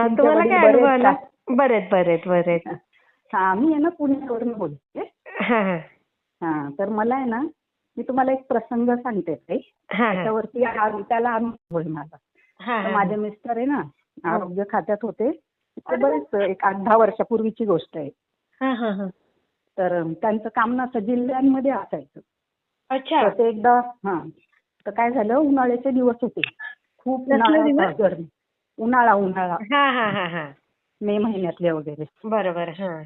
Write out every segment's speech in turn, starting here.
तुमचे तुम्हाला वडील काय बरे अनुभव आहेत आला? का? बरेत बरेत बरेत. हा, मी आहे ना पुण्यावरून बोलते. हा हा हा, तर मला आहे ना, मी तुम्हाला एक प्रसंग सांगते ताई. हा हा त्याच्यावरती त्याला अनुभव आहे माझा. हा तर हा माझे मिस्टर आहे ना, हा आरोग्य खात्यात होते. ते बरेच एक 8-10 वर्षापूर्वीची गोष्ट आहे. हा हा हा. तर त्यांचं काम ना असं जिल्ह्यांमध्ये असायचं. अच्छा. तर ते एकदा हा, तर काय झालं, उन्हाळ्याचे दिवस होते. खूप कसले उन्हाळा होता, दिवस? गरमी. उन्हाळा उन्हाळा हा हा हा हा. मे महिन्यातले वगैरे. बरोबर. हा.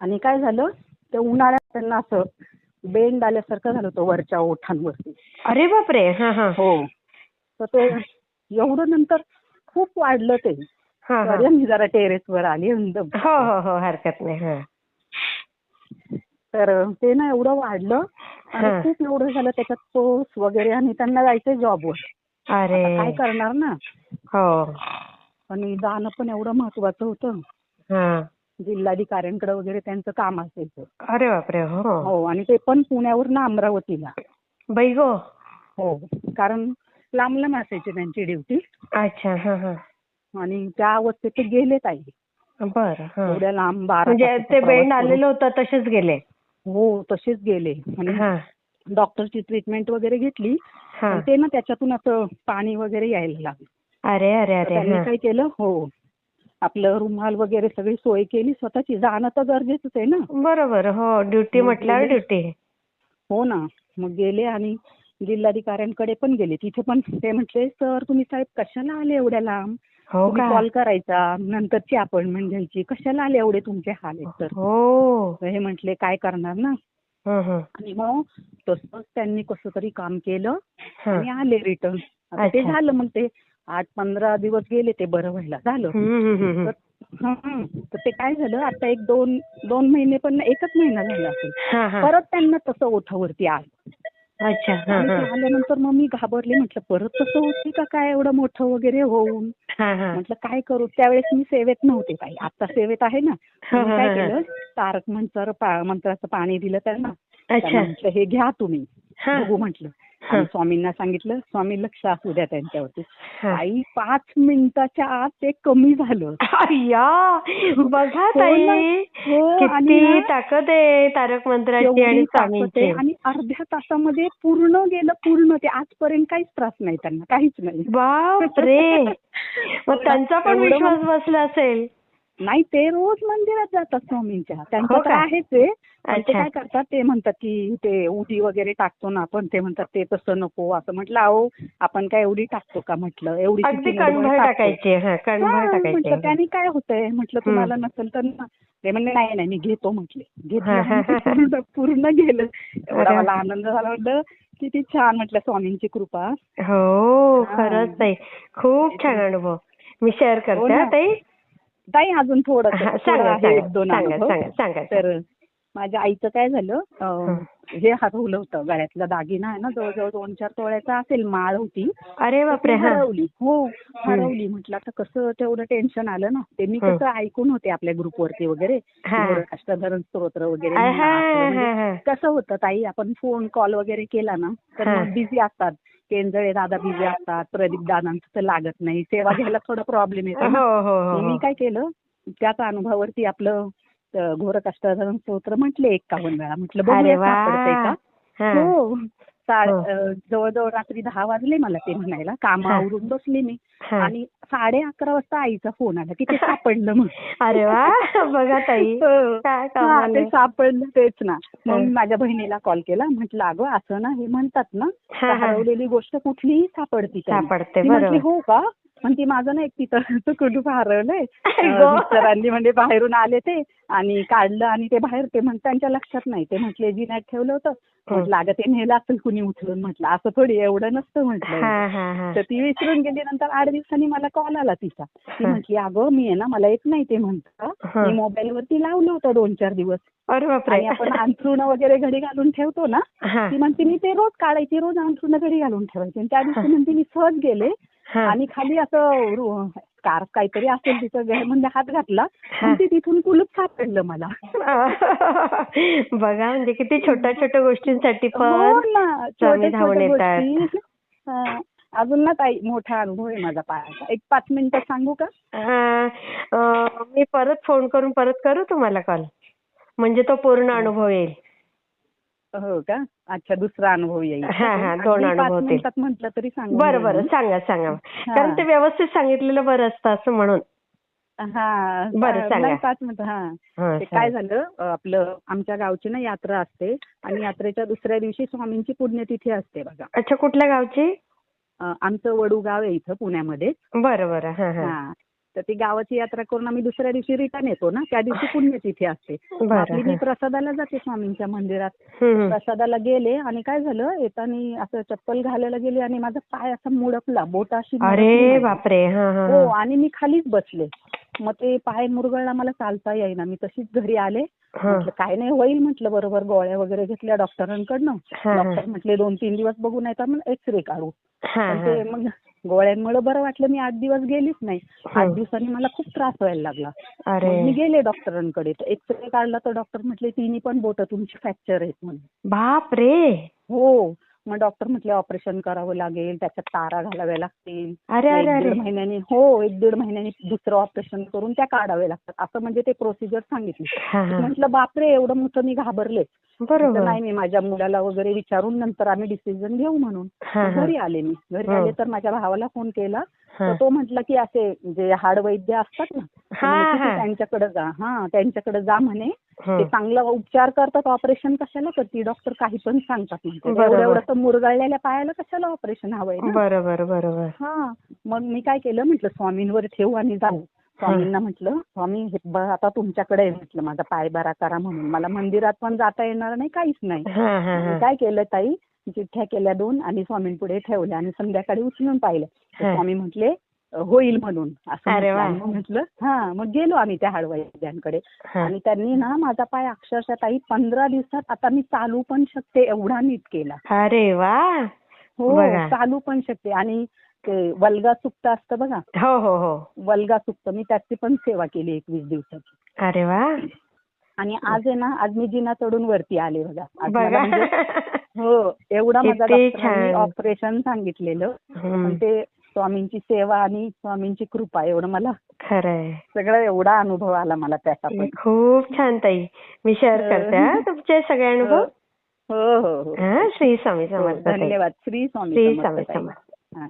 आणि काय झालं, ते उन्हाळ्यात त्यांना असं बेंड आल्यासारखं झालं होतं वरच्या ओठांवरती. अरे बापरे. हा हा हो. तर ते एवढं नंतर खूप वाढलं ते. हा हा. सॉरी, मी जरा टेरेसवर आली एकदम. हो हो हो, हरकत नाही. हा तर ते ना एवढं वाढलं आणि हा. खूप एवढं झालं, त्याच्यात पोस वगैरे, आणि त्यांना जायचंय जॉबवर. अरे. आता काय करणार ना, हो. आणि जाणं पण एवढं महत्वाचं होतं. हा. जिल्हाधिकाऱ्यांकडे वगैरे त्यांचं काम असायचं. अरे बापरे. हो. हो, आणि ते पण पुण्यावरून अमरावतीला. बाई गो. हो, कारण लांब लांब असायची त्यांची ड्युटी. अच्छा. हा हा. आणि त्या अवस्थेत ते गेले ताई. बरं. हा. एवढ्या लांब 12 म्हणजे तासाचा ते प्रवास बेंड करून. आलेलं होतं तसेच गेले. हो, तसेच गेले. आणि हा डॉक्टरची ट्रीटमेंट वगैरे घेतली. हा. पण ते ना त्याच्यातून असं पाणी वगैरे यायला लागलं. अरे अरे तर अरे. त्यांनी हा. काय केलं, हो, आपलं रुमाल वगैरे सगळी सोय केली स्वतःची. जाणं तर गरजेचंच आहे ना. बरोबर. हो, ड्युटी मग म्हटल्यावर गेले. ड्युटी. हो ना. मग गेले आणि जिल्हाधिकाऱ्यांकडे पण गेले. तिथे पण ते म्हटले, सर तुम्ही साहेब कशाला आले एवढ्या लांब? हो तुम्ही का. कॉल करायचा, नंतरची अपॉइंटमेंट घ्यायची. कशाला आले एवढे तुमचे हाल आहेत तर? हो. तर हे म्हटले काय करणार ना. हं, हं. आणि मग तसंच त्यांनी कसं तरी काम केलं हं. आणि आले रिटर्न. आता ते अच्छा. झालं, मग ते 8-15 दिवस गेले ते बरं व्हायला. झालं. हं, हं, हं, हं. तर तर ते काय झालं, आता 1-2 महिने पण 1च महिना झाला असेल. हां, हां. परत त्यांना तसं ओठावरती आलं. अच्छा. हां, आणि ते हां. आल्यानंतर मग मी घाबरले. म्हटलं परत तसं होते का काय एवढं मोठं वगैरे होऊन? हां, हां. म्हटलं काय करू. त्यावेळेस मी सेवेत नव्हते ताई. आता सेवेत आहे ना. तर हां, मी हां, काय हां, हां. केलं, तारक मंत्राचं पाणी दिलं त्यांना. त्यांना अच्छा. म्हटलं हे घ्या तुम्ही, हां. बघू म्हटलं. आणि हां. स्वामींना सांगितलं, स्वामी लक्ष असू द्या त्यांच्यावरती. हां. ताई 5 मिनिटाच्या आत ते कमी झालं. अय्या! बघा हो ना. ताई, हो, आणि ना किती ताकद आहे तारक मंत्राची आणि एवढी ताकद आहे. स्वामींची. आणि अर्ध्या तासामध्ये पूर्ण गेलं, पूर्ण. ते आजपर्यंत काहीच त्रास नाही त्यांना, काहीच नाही. बापरे! मग हो ना. त्यांचा पण एवढं विश्वास बसला असेल. नाही, ते रोज मंदिरात जातात स्वामींच्या. त्यांचं हो तर का? आहेच आहे. पण ते अच्छा. काय करतात, ते म्हणतात की ते उडी वगैरे टाकतो ना आपण, ते म्हणतात ते तसं नको. असं म्हटलं, अहो आपण काय एवढी टाकतो का म्हटलं, एवढीशी अगदी चिमूटभर कणभर टाकतो. टाकायची. हां, कणभर टाकायची. म्हटलं त्याने काय होतंय, म्हटलं हं. तुम्हाला नसेल तर ना. ते म्हणले नाही नाही मी घेतो म्हटले. घेतलं हां, आणि हां, ते हां, हां. पूर्ण पूर्ण गेलं. एवढा अरे मला आनंद झाला. म्हटलं किती छान, म्हटलं स्वामींची कृपा. हो, खरंच हां. ताई. खूप तेच छान ना. अनुभव. मी शेअर हो करते हां ना. ताई. ताई अजून थोडं हां, थोडं सांगा, आहे, सांगा. 1-2 सांगा, अनुभव. सांगा, सांगा, सांगा. तर माझ्या आईचं काय झालं, हं. हे हरवलं होतं. गळ्यातला दागिना आहे ना, जवळजवळ 2-4 तोळ्याचा असेल, माळ होती. अरे तर ती बापरे! हां. हरवली. हो, हं, हरवली. म्हटलं आता कसं, तेवढं टेन्शन आलं ना. ते मी हं. कसं ऐकून होते आपल्या ग्रुपवरती वगैरे, हां, हां. अष्टधरण स्तोत्र वगैरे म्हणा असं. हां, म्हणजे हां, हां. कसं होतं ताई, आपण फोन कॉल वगैरे केला ना, तर हां. मग बिझी असतात. केंजळे दादा बिझी असतात, प्रदीप दादांचं तर लागत नाही. सेवा घ्यायला थोडा प्रॉब्लेम येतो ना. हो, हो, हो, मग हो. मी काय केलं, त्याच अनुभवावरती आपलं घोरक अष्टधरण स्तोत्र म्हटले 51 वेळा. म्हटलं अरे बघूया सापडतंय वाह! का. हां. हो. हो. जवळजवळ रात्री 10 वाजले मला ते म्हणायला. कामं हां, आवरून बसले मी. हां. आणि 11:30 वाजता आईचा फोन आला की ते सापडलं मग. अरे वाह! बघा ताई, हो. काय हां, कमाल ते आहे. सापडलं, तेच ना. मग हं. मी माझ्या बहिणीला कॉल केला. म्हटलं अगं असं ना, हे म्हणतात ना, तर हां, हां. हरवलेली गोष्ट कुठलीही सापडती ताई. सापडते. ती म्हटली बरोबर. हो का. पण ती माझं ना एक पितळाचं कुलूप हरवलंय. आई गं! मिस्टरांनी म्हणजे बाहेरून आले ते आणि काढलं, आणि ते बाहेर, ते त्यांच्या लक्षात नाही. ते म्हटले जिन्यात ठेवलं होतं. हं. म्हटलं अगं ते नेलं असेल कुणी उचलून. म्हटलं असं थोडी, एवढं नसतं म्हटलं एवढं. हां, हां, हां. तर ती विसरून गेली. नंतर 8 दिवसांनी मला कॉल आला तिचा. ती हां. म्हटली अगं मी आहे ना, मला येत नाही ते म्हणतं. मी हां. मोबाईलवरती लावलं होतं 2-4 दिवस. अरे बापरे! आणि आपण अंथरुणं वगैरे घडी घालून ठेवतो ना, हां. ती म्हणते मी ते रोज काढायची, रोज अंथरुणं घडी घालून ठेवायची. आणि त्या दिवशी म्हणते मी सहज गेले हां. आणि खाली असं स्कार्फ काहीतरी असेल तिचं म्हणजे हात घातला आणि हां. ते तिथून कुलूप सापडलं मला. बघा म्हणजे किती छोट्या छोट्या गोष्टींसाठी हो पण ना, स्वामी छोट्या धावून छोट्या येतात. गोष्टी. हां. अजून ना ताई मोठा अनुभव आहे माझा पायाचा. एक 5 मिनिटं सांगू का? मी परत फोन करून परत करू तुम्हाला कॉल? म्हणजे तो पूर्ण अनुभव येईल. हो का? अच्छा, दुसरा अनुभव येईल का हा तो? हा 2 अगदी 5 अनुभव येतील. मिनिटात म्हटलं तरी सांगून बरं देईल बरं मी. सांगा सांगा. कारण हां. ते व्यवस्थित सांगितलेलं बरं असतं असं म्हणून. हां. बरं सांगा. नाही 5 मिनिटं. हां. हा ते काय सांगा. झालं आपलं आमच्या गावची ना यात्रा असते आणि यात्रेच्या दुसऱ्या दिवशी स्वामींची पुण्यतिथी असते बघा. अच्छा कुठल्या गावची? आमचं वडू गाव आहे इथं पुण्यामध्ये. बरं बरं. हा हा. हां. तर ती गावाची यात्रा करून आम्ही दुसऱ्या दिवशी रिटर्न येतो ना, त्या दिवशी पुण्यतिथी असते. मग बरं आपली मी हा. प्रसादाला जाते स्वामींच्या मंदिरात. हम्म. प्रसादाला गेले आणि काय झालं येताना असं चप्पल घालायला गेले आणि माझा पाय असा मुडपला, बोट अशी मुडपली अरे माझी. बापरे. हा हा हो हा. आणि मी खालीच बसले. मग ते पाय मुरगळला, मला चालता येईना. मी तशीच घरी आले. हा. म्हटलं काय नाही होईल म्हटलं, बरोबर गोळ्या वगैरे घेतल्या डॉक्टरांकडनं. हा, हा. डॉक्टर म्हटले 2-3 दिवस बघू नाही तर मग एक्सरे काढू. हा, पण हा. ते मग गोळ्यांमुळे बरं वाटलं. मी 8 दिवस गेलीच नाही. 8 दिवसांनी मला खूप त्रास व्हायला लागला. अरे मग मी गेले डॉक्टरांकडे. तर एक्सरे काढला तर डॉक्टर म्हटले तिन्ही पण बोटं तुमची फ्रॅक्चर आहेत म्हणून. बाप रे. हो. मग डॉक्टर म्हटले ऑपरेशन करावं लागेल, त्याच्यात तारा घालाव्या लागतील. अरे मग अरे 1-1.5 अरे. महिन्यानी 1-1.5 महिन्यानी दुसरं ऑपरेशन करून त्या काढावे लागतात. असं म्हणजे ते प्रोसिजर सांगितली. हा हा. म्हटलं बापरे, एवढं मोठं, मी घाबरले. बरोबर. नाही मी माझ्या मुलाला वगैरे विचारून नंतर आम्ही डिसिजन घेऊ म्हणून. हा, मग हा. घरी आले मी. घरी हो. आले तर माझ्या भावाला फोन केला. हा. तर तो म्हटला की असे जे हाडवैद्य असतात ना, हा, म्हणे तुम्ही हा. त्यांच्याकडे जा. हां, त्यांच्याकडे जा म्हणे. हं. ते चांगला उपचार करतात. ऑपरेशन कशाला करते डॉक्टर, काही पण सांगतात म्हणते. बरोबर. एवढं तर मुरगळलेल्या पायाला कशाला ऑपरेशन हवंय ना. बरोबर बरोबर. हां. मग मी काय केलं, म्हटलं स्वामींवर ठेवू आणि जाऊ. स्वामींना म्हटलं स्वामी हे आता तुमच्याकडे आहे म्हटलं, माझा पाय बरा करा म्हणून. मला मंदिरात पण जाता येणार नाही, काहीच नाही. हा हा मी हा. काय केलं ताई, चिठ्ठ्या केल्या 2 आणि स्वामींपुढे ठेवल्या आणि संध्याकाळी उचलून पाहिलं. तर हा. स्वामी म्हटले होईल म्हणून असं अरे म्हटलं. वा. आणि मग म्हटलं हां, मग गेलो आम्ही त्या हाडवैद्यांकडे. हा. आणि त्यांनी ना माझा पाय अक्षरशः ताई 15 दिवसात आता मी चालू पण शकते एवढा नीट केला. अरे वा. हो, बघा. चालू पण शकते. आणि ते वल्गा सुक्त असतं बघा, हो हो हो. वल्गा सुक्त मी त्याची पण सेवा केली 21 दिवसाची. अरे वा. आणि आज आहे ना, आज मी जिना चढून वरती आले बघा. आज मला बघा. म्हणजे हो, एवढा माझा किती डॉक्टरांनी छान. ऑपरेशन सांगितलेलं. हं. पण ते स्वामींची सेवा आणि स्वामींची कृपा, एवढं मला खरंय. सगळं, एवढा अनुभव आला मला त्याचा पण. खूप छान ताई. मी शेअर करते हा तुमचे सगळे अनुभव. हो हो हो. हा. श्री स्वामी हो, समर्थ ताई. धन्यवाद. श्री स्वामी श्री समर्थ स्वामी ताई. समर्थ. हां.